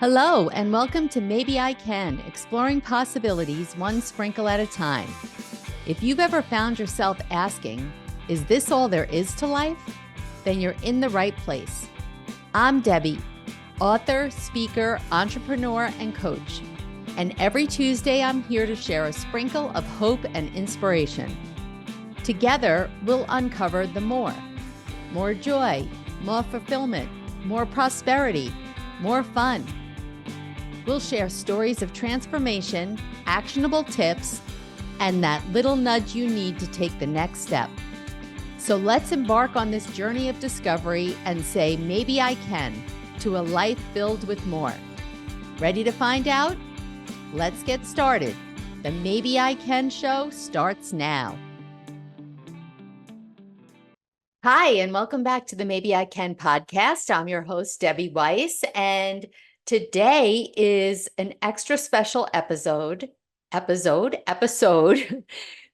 Hello, and welcome to Maybe I Can, exploring possibilities one sprinkle at a time. If you've ever found yourself asking, is this all there is to life? Then you're in the right place. I'm Debbie, author, speaker, entrepreneur, and coach. And every Tuesday, I'm here to share a sprinkle of hope and inspiration. Together, we'll uncover the more joy, more fulfillment, more prosperity, more fun. We'll share stories of transformation, actionable tips, and that little nudge you need to take the next step. So let's embark on this journey of discovery and say, maybe I can, to a life filled with more. Ready to find out? Let's get started. The Maybe I Can show starts now. Hi, and welcome back to the Maybe I Can podcast. I'm your host, Debbie Weiss, and today is an extra special episode,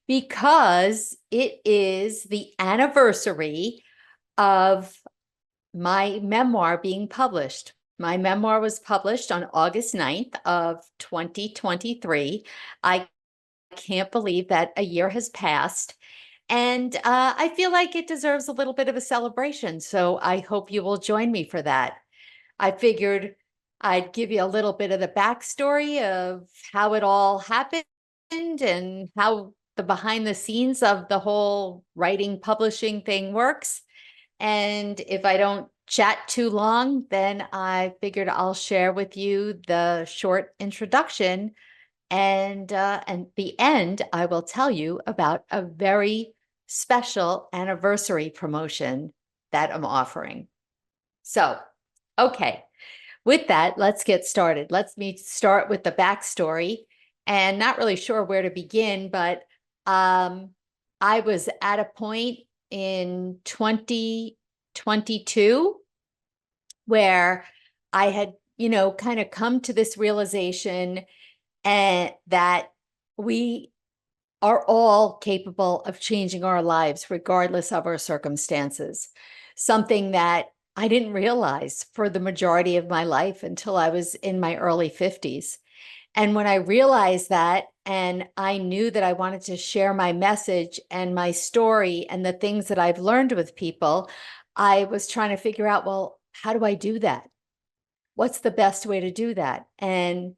because it is the anniversary of my memoir being published. My memoir was published on August 9th of 2023. I can't believe that a year has passed. And I feel like it deserves a little bit of a celebration. So I hope you will join me for that. I figured I'd give you a little bit of the backstory of how it all happened and how the behind the scenes of the whole writing, publishing thing works. And if I don't chat too long, then I figured I'll share with you the short introduction. And at the end, I will tell you about a very special anniversary promotion that I'm offering. So, okay. With that, let's get started. Let me start with the backstory, and not really sure where to begin, but I was at a point in 2022 where I had, kind of come to this realization and that we are all capable of changing our lives regardless of our circumstances. Something that I didn't realize for the majority of my life until I was in my early 50s. And when I realized that, and I knew that I wanted to share my message and my story and the things that I've learned with people, I was trying to figure out, well, how do I do that? What's the best way to do that? And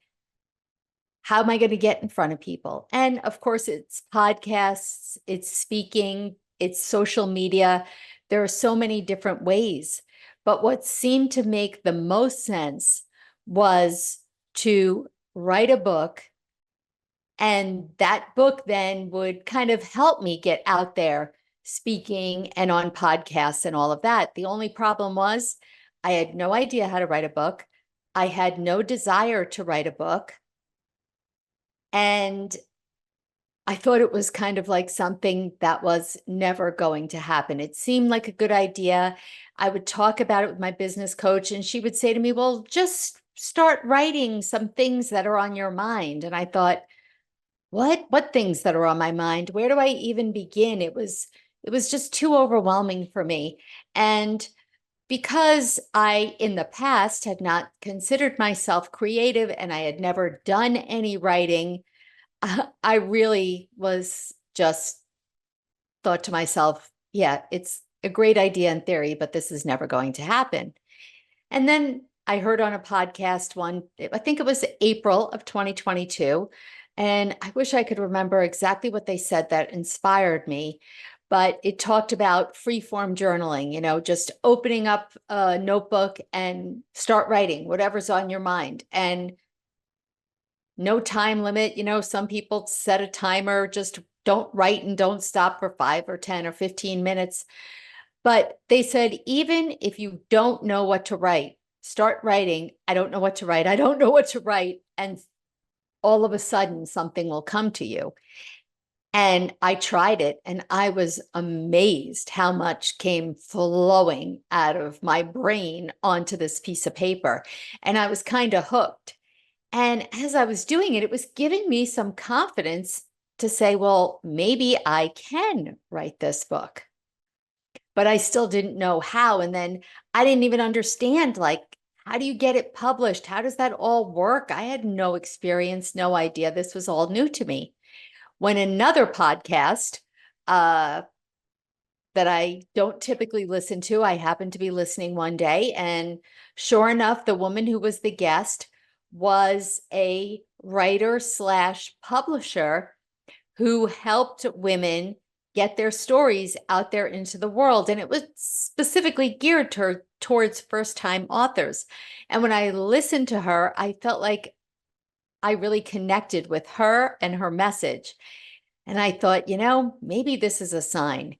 how am I going to get in front of people? And of course, it's podcasts, it's speaking, it's social media. There are so many different ways. But what seemed to make the most sense was to write a book. And that book then would kind of help me get out there speaking and on podcasts and all of that. The only problem was I had no idea how to write a book. I had no desire to write a book. And I thought it was kind of like something that was never going to happen. It seemed like a good idea. I would talk about it with my business coach, and she would say to me, well, just start writing some things that are on your mind. And I thought, what things that are on my mind? Where do I even begin? It was just too overwhelming for me. And because I, in the past, had not considered myself creative and I had never done any writing, I really was just thought to myself, yeah, it's a great idea in theory, but this is never going to happen. And then I heard on a podcast I think it was April of 2022, and I wish I could remember exactly what they said that inspired me, but it talked about free-form journaling, just opening up a notebook and start writing whatever's on your mind. And no time limit. Some people set a timer, just don't write and don't stop for 5 or 10 or 15 minutes. But they said, even if you don't know what to write, start writing. I don't know what to write. I don't know what to write. And all of a sudden, something will come to you. And I tried it, and I was amazed how much came flowing out of my brain onto this piece of paper. And I was kind of hooked. And as I was doing it, it was giving me some confidence to say, well, maybe I can write this book. But I still didn't know how. And then I didn't even understand, like, How do you get it published? How does that all work? I had no experience, no idea. This was all new to me. When another podcast that I don't typically listen to, I happened to be listening one day, and sure enough, the woman who was the guest was a writer slash publisher who helped women get their stories out there into the world. And it was specifically geared towards first-time authors. And when I listened to her, I felt like I really connected with her and her message. And I thought, maybe this is a sign,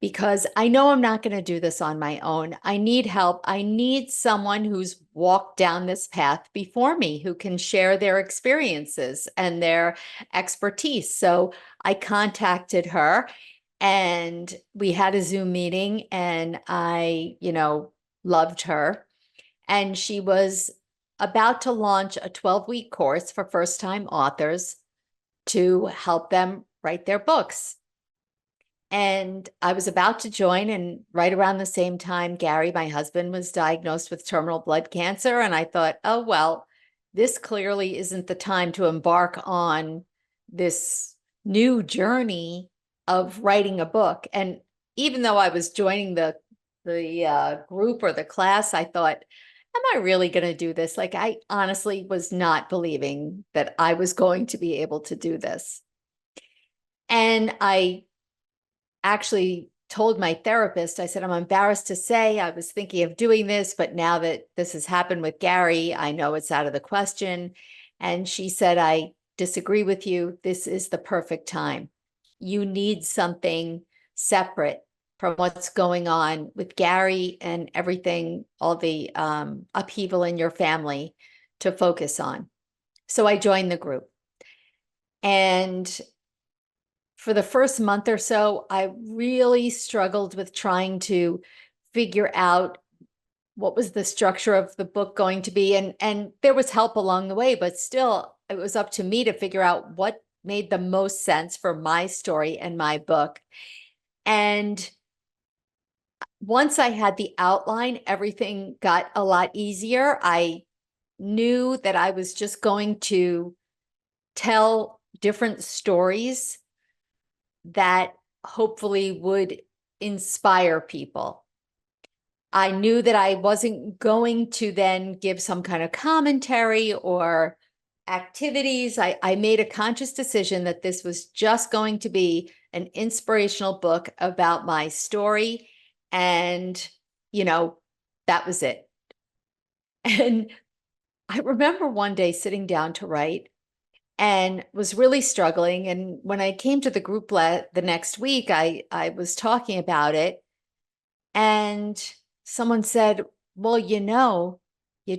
because I know I'm not going to do this on my own. I need help. I need someone who's walked down this path before me, who can share their experiences and their expertise. So I contacted her, and we had a Zoom meeting, and I, loved her. And she was about to launch a 12-week course for first-time authors to help them write their books. And I was about to join, and right around the same time, Gary, my husband, was diagnosed with terminal blood cancer. And I thought, oh, well, this clearly isn't the time to embark on this new journey of writing a book. And even though I was joining the group or the class, I thought, am I really going to do this? Like, I honestly was not believing that I was going to be able to do this. And I actually told my therapist, I said, I'm embarrassed to say I was thinking of doing this, but now that this has happened with Gary, I know it's out of the question. And she said, I disagree with you. This is the perfect time. You need something separate from what's going on with Gary and everything, all the upheaval in your family to focus on. So I joined the group. And for the first month or so, I really struggled with trying to figure out what was the structure of the book going to be. And there was help along the way, but still, it was up to me to figure out what made the most sense for my story and my book. And once I had the outline, everything got a lot easier. I knew that I was just going to tell different stories that hopefully would inspire people. I knew that I wasn't going to then give some kind of commentary or activities. I made a conscious decision that this was just going to be an inspirational book about my story. And, that was it. And I remember one day sitting down to write and was really struggling. And when I came to the group the next week, I was talking about it, and someone said, well, you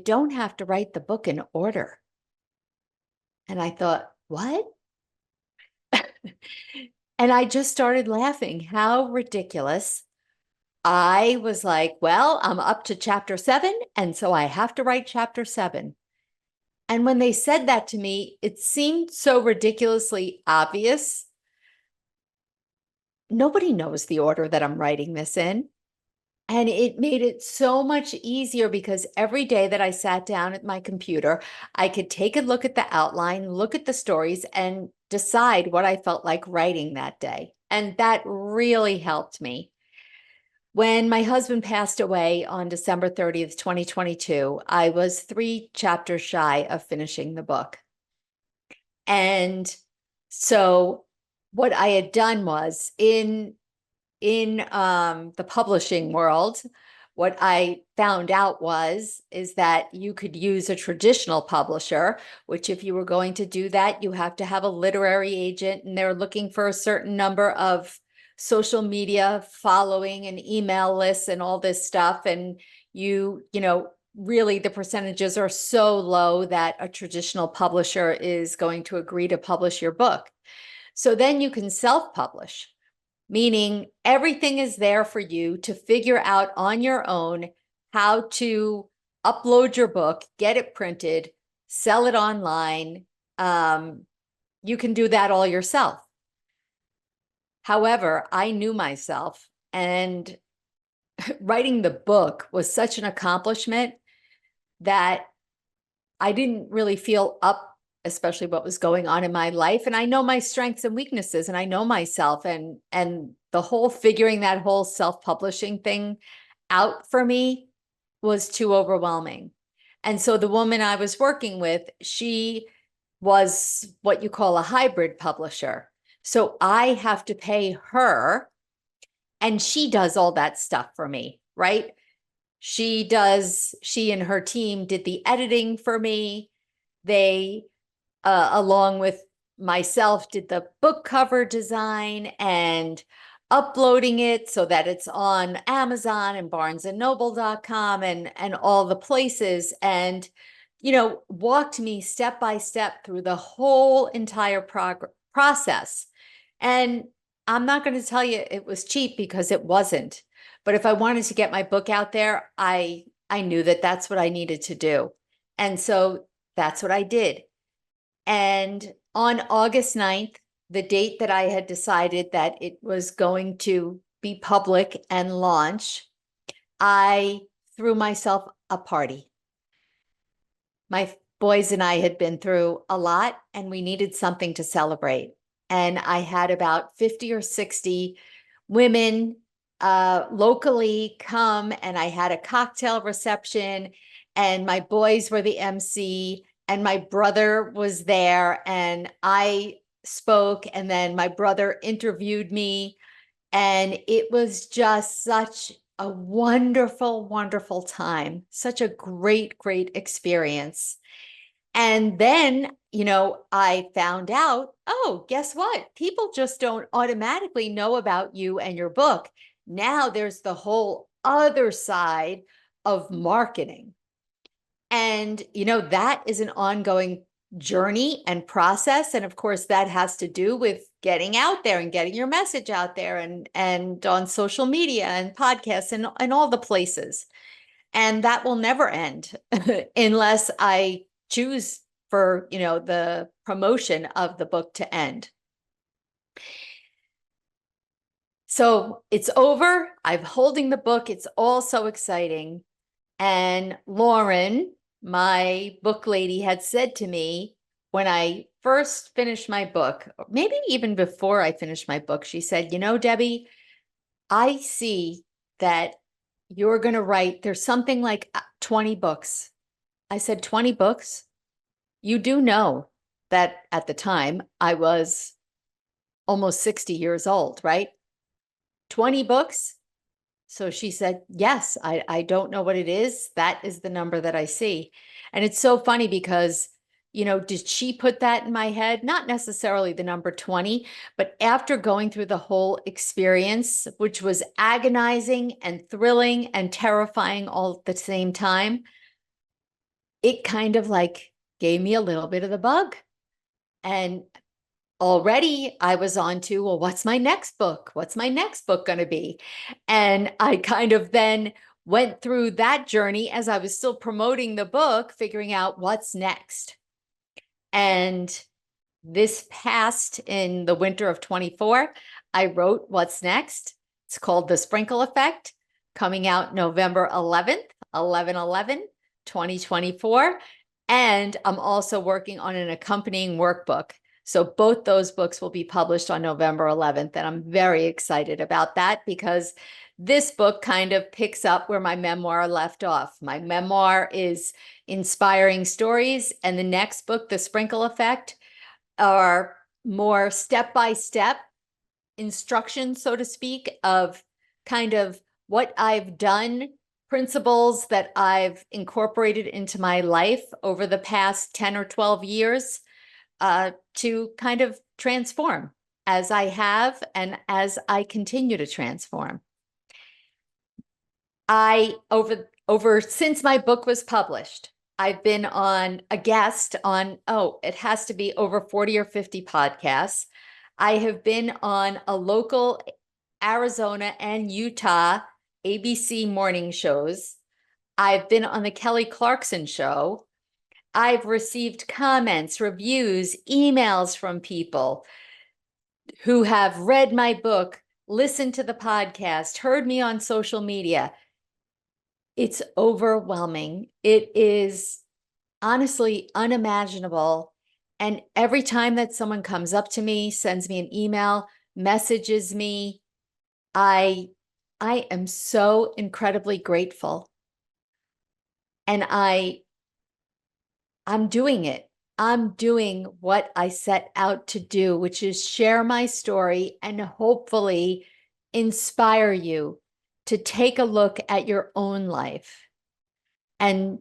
don't have to write the book in order. And I thought, what? And I just started laughing. How ridiculous. I was like, well, I'm up to chapter 7, and so I have to write chapter 7. And when they said that to me, it seemed so ridiculously obvious. Nobody knows the order that I'm writing this in. And it made it so much easier, because every day that I sat down at my computer, I could take a look at the outline, look at the stories, and decide what I felt like writing that day. And that really helped me. When my husband passed away on December 30th, 2022, I was 3 chapters shy of finishing the book. And so what I had done was in the publishing world, what I found out is that you could use a traditional publisher, which if you were going to do that, you have to have a literary agent, and they're looking for a certain number of social media following and email lists and all this stuff. And really the percentages are so low that a traditional publisher is going to agree to publish your book. So then you can self-publish, meaning everything is there for you to figure out on your own how to upload your book, get it printed, sell it online. You can do that all yourself. However, I knew myself, and writing the book was such an accomplishment that I didn't really feel up, especially what was going on in my life. And I know my strengths and weaknesses, and I know myself, and the whole figuring that whole self-publishing thing out for me was too overwhelming. And so the woman I was working with, she was what you call a hybrid publisher. So I have to pay her, and she does all that stuff for me, right? She and her team did the editing for me. They, along with myself, did the book cover design and uploading it so that it's on Amazon and barnesandnoble.com and all the places, and, walked me step by step through the whole entire process. And I'm not going to tell you it was cheap, because it wasn't. But if I wanted to get my book out there, I knew that that's what I needed to do. And so that's what I did. And on August 9th, the date that I had decided that it was going to be public and launch, I threw myself a party. My boys and I had been through a lot, and we needed something to celebrate. And I had about 50 or 60 women locally come, and I had a cocktail reception, and my boys were the MC, and my brother was there, and I spoke, and then my brother interviewed me, and it was just such a wonderful, wonderful time, such a great, great experience. And then, I found out, oh, guess what? People just don't automatically know about you and your book. Now there's the whole other side of marketing. And, that is an ongoing journey and process. And of course, that has to do with getting out there and getting your message out there, and on social media and podcasts and all the places. And that will never end unless I choose for, the promotion of the book to end. So it's over. I'm holding the book. It's all so exciting. And Lauren, my book lady, had said to me when I first finished my book, maybe even before I finished my book, she said, Debbie, I see that you're going to write, there's something like 20 books. I said, 20 books? You do know that at the time I was almost 60 years old, right? 20 books? So she said, yes, I don't know what it is. That is the number that I see. And it's so funny because, did she put that in my head? Not necessarily the number 20, but after going through the whole experience, which was agonizing and thrilling and terrifying all at the same time, it kind of like gave me a little bit of the bug. And already I was on to, well, what's my next book? What's my next book going to be? And I kind of then went through that journey as I was still promoting the book, figuring out what's next. And this past, in the winter of 24, I wrote What's Next. It's called The Sprinkle Effect, coming out November 11th, 2024. And I'm also working on an accompanying workbook. So both those books will be published on November 11th. And I'm very excited about that, because this book kind of picks up where my memoir left off. My memoir is inspiring stories, and the next book, The Sprinkle Effect, are more step-by-step instructions, so to speak, of kind of what I've done, principles that I've incorporated into my life over the past 10 or 12 years, to kind of transform as I have and as I continue to transform. Since my book was published, I've been on a guest on, it has to be over 40 or 50 podcasts. I have been on a local Arizona and Utah ABC morning shows. I've been on the Kelly Clarkson show. I've received comments, reviews, emails from people who have read my book, listened to the podcast, heard me on social media. It's overwhelming. It is honestly unimaginable. And every time that someone comes up to me, sends me an email, messages me, I am so incredibly grateful. And I'm doing it. I'm doing what I set out to do, which is share my story and hopefully inspire you to take a look at your own life and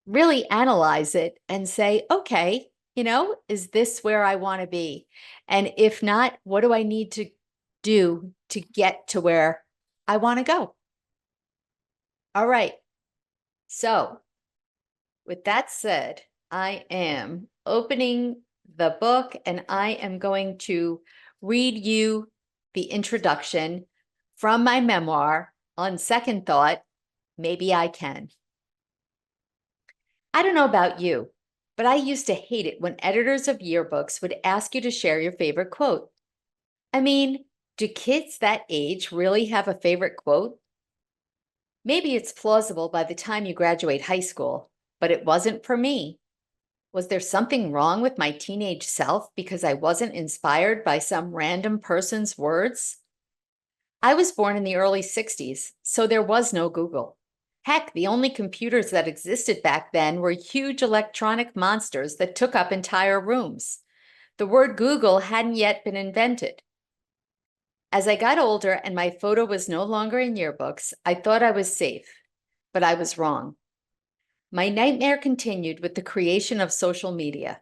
really analyze it and say, okay, is this where I want to be? And if not, what do I need to do to get to where I want to go? All right. So with that said, I am opening the book and I am going to read you the introduction from my memoir. On second thought, maybe I can. I don't know about you, but I used to hate it when editors of yearbooks would ask you to share your favorite quote. I mean, do kids that age really have a favorite quote? Maybe it's plausible by the time you graduate high school, but it wasn't for me. Was there something wrong with my teenage self because I wasn't inspired by some random person's words? I was born in the early 60s, so there was no Google. Heck, the only computers that existed back then were huge electronic monsters that took up entire rooms. The word Google hadn't yet been invented. As I got older and my photo was no longer in yearbooks, I thought I was safe, but I was wrong. My nightmare continued with the creation of social media.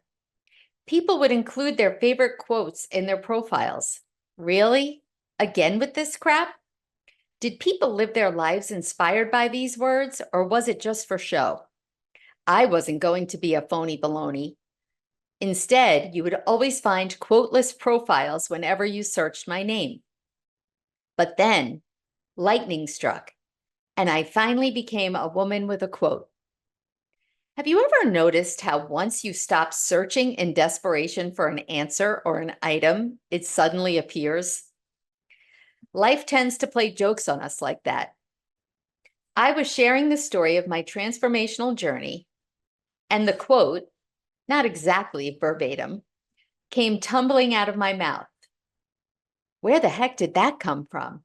People would include their favorite quotes in their profiles. Really? Again with this crap? Did people live their lives inspired by these words, or was it just for show? I wasn't going to be a phony baloney. Instead, you would always find quoteless profiles whenever you searched my name. But then, lightning struck, and I finally became a woman with a quote. Have you ever noticed how once you stop searching in desperation for an answer or an item, it suddenly appears? Life tends to play jokes on us like that. I was sharing the story of my transformational journey, and the quote, not exactly verbatim, came tumbling out of my mouth. Where the heck did that come from?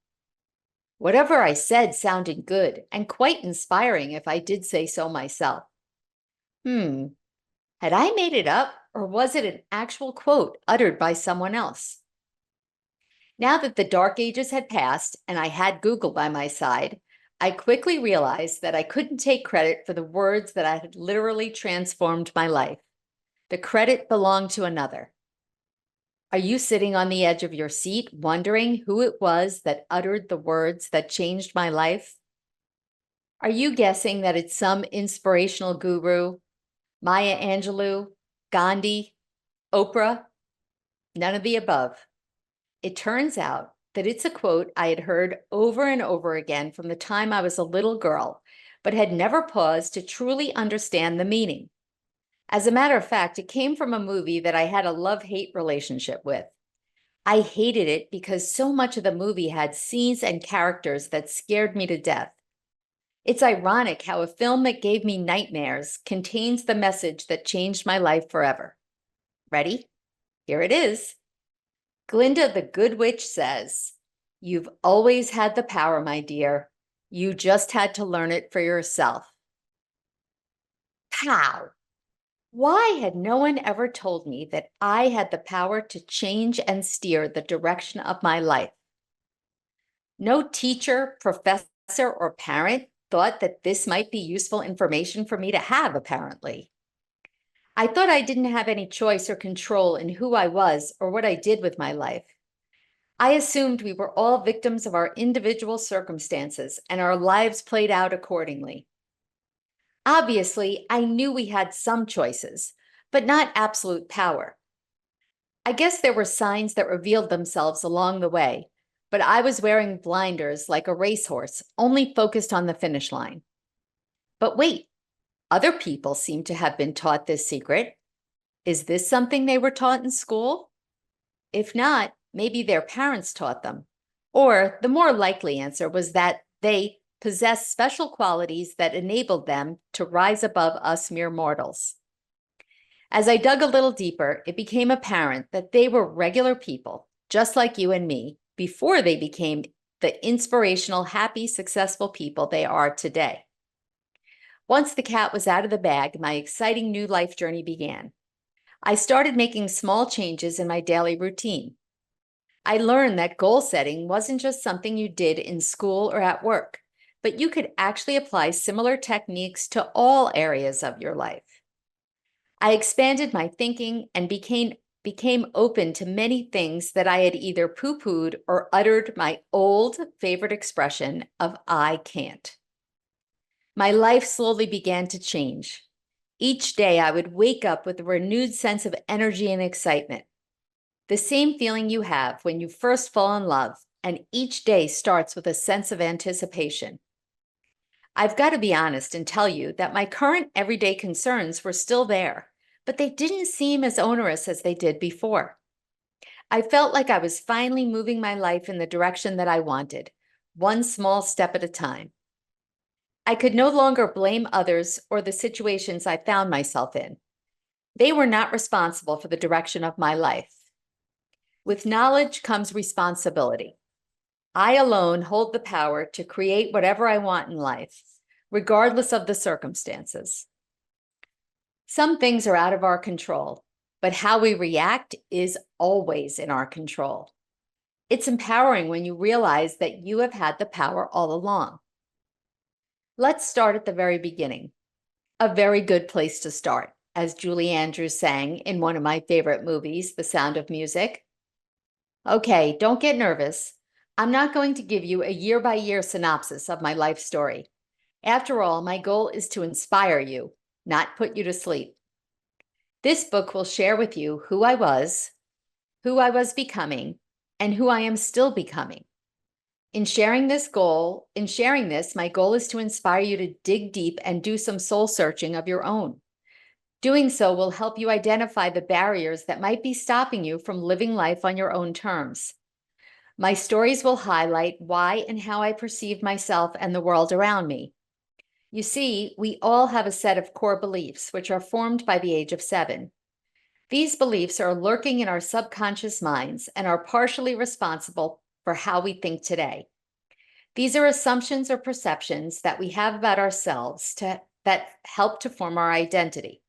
Whatever I said sounded good and quite inspiring if I did say so myself. Had I made it up, or was it an actual quote uttered by someone else? Now that the dark ages had passed and I had Google by my side, I quickly realized that I couldn't take credit for the words that had literally transformed my life. The credit belonged to another. Are you sitting on the edge of your seat wondering who it was that uttered the words that changed my life? Are you guessing that it's some inspirational guru, Maya Angelou, Gandhi, Oprah? None of the above. It turns out that it's a quote I had heard over and over again from the time I was a little girl, but had never paused to truly understand the meaning. As a matter of fact, it came from a movie that I had a love-hate relationship with. I hated it because so much of the movie had scenes and characters that scared me to death. It's ironic how a film that gave me nightmares contains the message that changed my life forever. Ready? Here it is. Glinda the Good Witch says, "You've always had the power, my dear. You just had to learn it for yourself." Pow! Why had no one ever told me that I had the power to change and steer the direction of my life? No teacher, professor, or parent thought that this might be useful information for me to have, apparently. I thought I didn't have any choice or control in who I was or what I did with my life. I assumed we were all victims of our individual circumstances and our lives played out accordingly. Obviously, I knew we had some choices, but not absolute power. I guess there were signs that revealed themselves along the way, but I was wearing blinders like a racehorse, only focused on the finish line. But wait, other people seem to have been taught this secret. Is this something they were taught in school? If not, maybe their parents taught them. Or the more likely answer was that they possessed special qualities that enabled them to rise above us mere mortals. As I dug a little deeper, it became apparent that they were regular people, just like you and me, before they became the inspirational, happy, successful people they are today. Once the cat was out of the bag, my exciting new life journey began. I started making small changes in my daily routine. I learned that goal setting wasn't just something you did in school or at work, but you could actually apply similar techniques to all areas of your life. I expanded my thinking and became open to many things that I had either poo-pooed or uttered my old favorite expression of "I can't." My life slowly began to change. Each day I would wake up with a renewed sense of energy and excitement. The same feeling you have when you first fall in love, and each day starts with a sense of anticipation. I've got to be honest and tell you that my current everyday concerns were still there, but they didn't seem as onerous as they did before. I felt like I was finally moving my life in the direction that I wanted, one small step at a time. I could no longer blame others or the situations I found myself in. They were not responsible for the direction of my life. With knowledge comes responsibility. I alone hold the power to create whatever I want in life, regardless of the circumstances. Some things are out of our control, but how we react is always in our control. It's empowering when you realize that you have had the power all along. Let's start at the very beginning. A very good place to start, as Julie Andrews sang in one of my favorite movies, The Sound of Music. Okay, don't get nervous. I'm not going to give you a year-by-year synopsis of my life story. After all, my goal is to inspire you, not put you to sleep. This book will share with you who I was becoming, and who I am still becoming. In sharing this, my goal is to inspire you to dig deep and do some soul searching of your own. Doing so will help you identify the barriers that might be stopping you from living life on your own terms. My stories will highlight why and how I perceive myself and the world around me. You see, we all have a set of core beliefs which are formed by the age of 7. These beliefs are lurking in our subconscious minds and are partially responsible for how we think today. These are assumptions or perceptions that we have about ourselves that help to form our identity.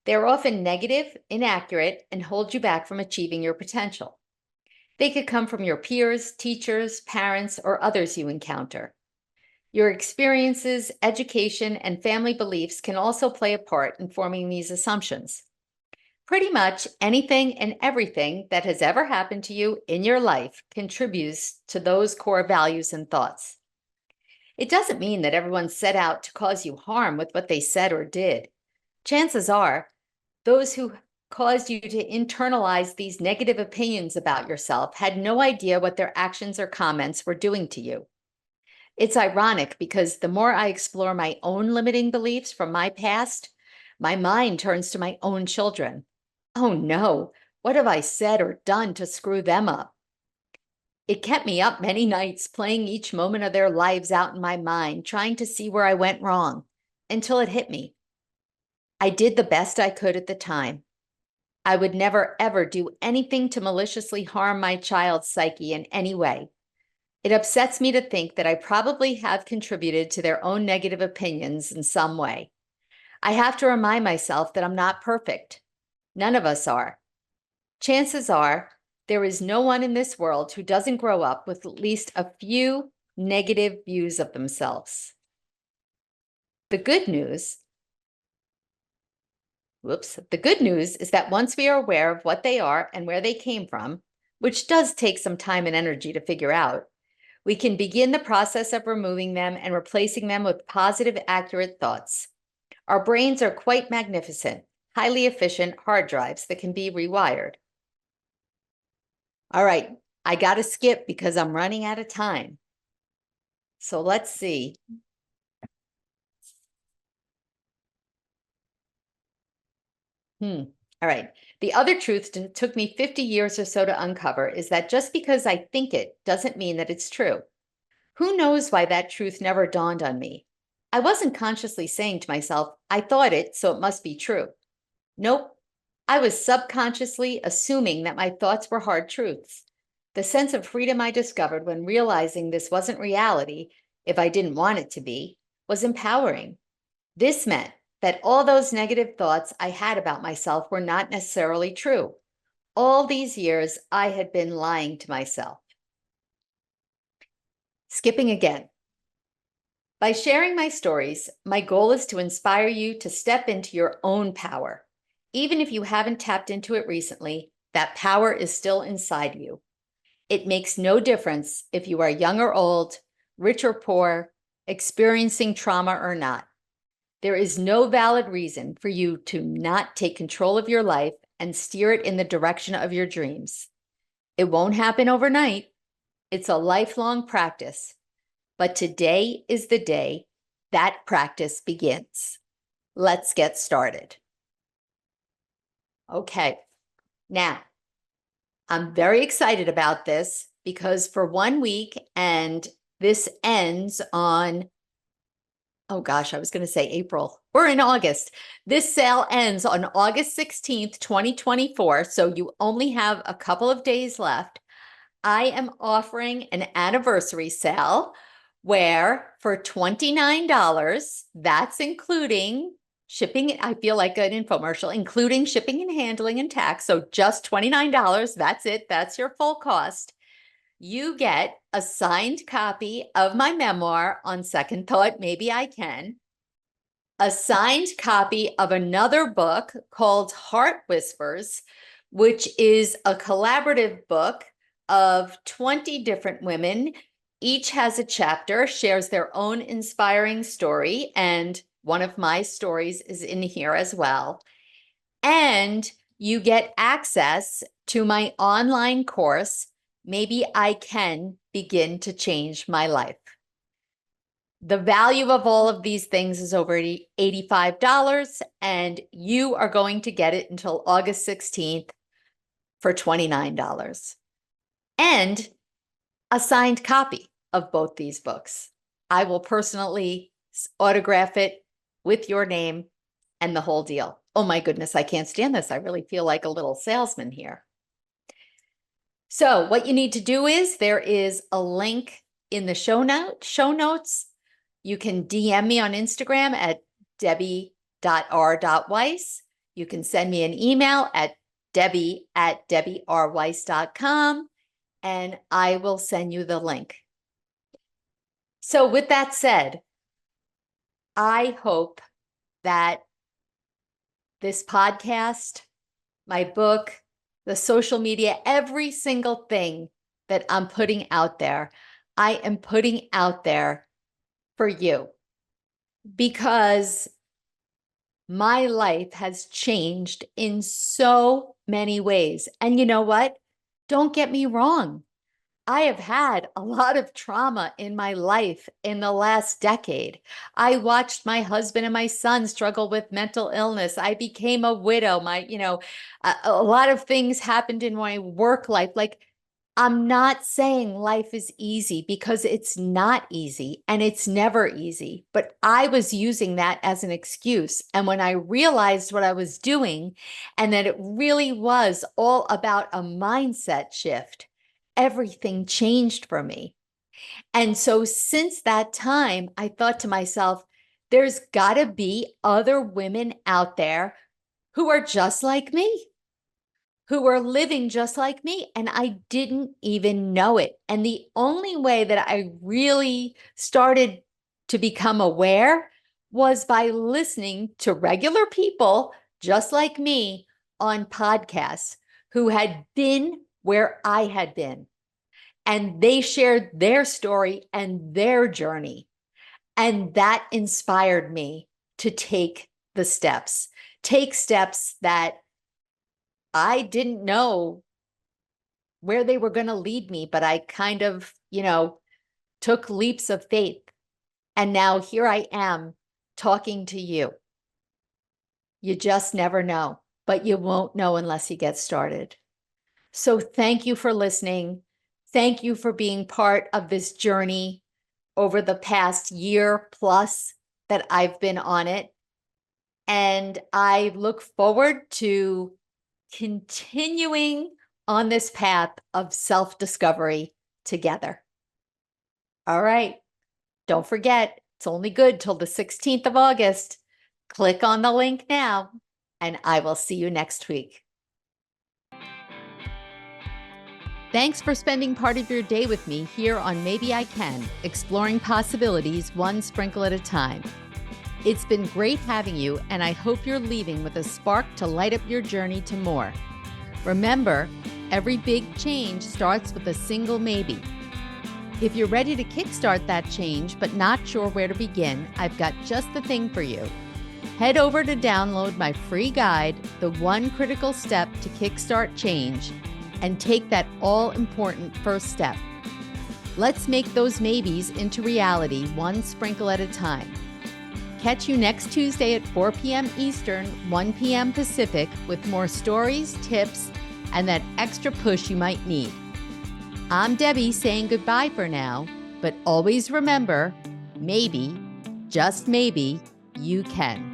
They're often negative, inaccurate, and hold you back from achieving your potential. They could come from your peers, teachers, parents, or others you encounter. Your experiences, education, and family beliefs can also play a part in forming these assumptions. Pretty much anything and everything that has ever happened to you in your life contributes to those core values and thoughts. It doesn't mean that everyone set out to cause you harm with what they said or did. Chances are, those who caused you to internalize these negative opinions about yourself had no idea what their actions or comments were doing to you. It's ironic because the more I explore my own limiting beliefs from my past, my mind turns to my own children. Oh no, what have I said or done to screw them up? It kept me up many nights playing each moment of their lives out in my mind, trying to see where I went wrong, until it hit me. I did the best I could at the time. I would never ever do anything to maliciously harm my child's psyche in any way. It upsets me to think that I probably have contributed to their own negative opinions in some way. I have to remind myself that I'm not perfect. None of us are. Chances are there is no one in this world who doesn't grow up with at least a few negative views of themselves. The good news is that once we are aware of what they are and where they came from, which does take some time and energy to figure out, we can begin the process of removing them and replacing them with positive, accurate thoughts. Our brains are quite magnificent, highly efficient hard drives that can be rewired. All right, I got to skip because I'm running out of time. So let's see. All right. The other truth that took me 50 years or so to uncover is that just because I think it doesn't mean that it's true. Who knows why that truth never dawned on me? I wasn't consciously saying to myself, I thought it, so it must be true. Nope. I was subconsciously assuming that my thoughts were hard truths. The sense of freedom I discovered when realizing this wasn't reality, if I didn't want it to be, was empowering. This meant that all those negative thoughts I had about myself were not necessarily true. All these years, I had been lying to myself. Skipping again. By sharing my stories, my goal is to inspire you to step into your own power. Even if you haven't tapped into it recently, that power is still inside you. It makes no difference if you are young or old, rich or poor, experiencing trauma or not. There is no valid reason for you to not take control of your life and steer it in the direction of your dreams. It won't happen overnight. It's a lifelong practice. But today is the day that practice begins. Let's get started. Okay, now I'm very excited about this because for 1 week, and this ends on, oh gosh, I was going to say April. We're in August. This sale ends on August 16th, 2024. So you only have a couple of days left. I am offering an anniversary sale where for $29, that's including shipping. I feel like an infomercial, including shipping and handling and tax. So just $29. That's it. That's your full cost. You get a signed copy of my memoir, On Second Thought, Maybe I Can, a signed copy of another book called Heart Whispers, which is a collaborative book of 20 different women. Each has a chapter, shares their own inspiring story, and one of my stories is in here as well. And you get access to my online course, Maybe I Can Begin to Change My Life. The value of all of these things is over $85, and you are going to get it until August 16th for $29. And a signed copy of both these books. I will personally autograph it with your name and the whole deal. Oh my goodness, I can't stand this. I really feel like a little salesman here. So what you need to do is there is a link in the show notes. You can DM me on Instagram at debbie.r.weiss. You can send me an email at debbie@debbierweiss.com, and I will send you the link. So with that said, I hope that this podcast, my book, the social media, every single thing that I'm putting out there, I am putting out there for you, because my life has changed in so many ways. And you know what? Don't get me wrong. I have had a lot of trauma in my life in the last decade. I watched my husband and my son struggle with mental illness. I became a widow. A lot of things happened in my work life. Like, I'm not saying life is easy, because it's not easy and it's never easy, but I was using that as an excuse. And when I realized what I was doing and that it really was all about a mindset shift, everything changed for me. And so since that time, I thought to myself, there's got to be other women out there who are just like me, who are living just like me. And I didn't even know it. And the only way that I really started to become aware was by listening to regular people just like me on podcasts who had been where I had been. And they shared their story and their journey. And that inspired me to take steps that I didn't know where they were going to lead me, but I kind of, took leaps of faith. And now here I am talking to you. You just never know, but you won't know unless you get started. So thank you for listening. Thank you for being part of this journey. over the past year plus that I've been on it. And I look forward to continuing on this path of self-discovery together. All right. Don't forget, it's only good till the 16th of August. Click on the link now, and I will see you next week. Thanks for spending part of your day with me here on Maybe I Can, exploring possibilities one sprinkle at a time. It's been great having you, and I hope you're leaving with a spark to light up your journey to more. Remember, every big change starts with a single maybe. If you're ready to kickstart that change but not sure where to begin, I've got just the thing for you. Head over to download my free guide, The One Critical Step to Kickstart Change, and take that all-important first step. Let's make those maybes into reality one sprinkle at a time. Catch you next Tuesday at 4 p.m. Eastern, 1 p.m. Pacific with more stories, tips, and that extra push you might need. I'm Debbie saying goodbye for now, but always remember, maybe, just maybe, you can.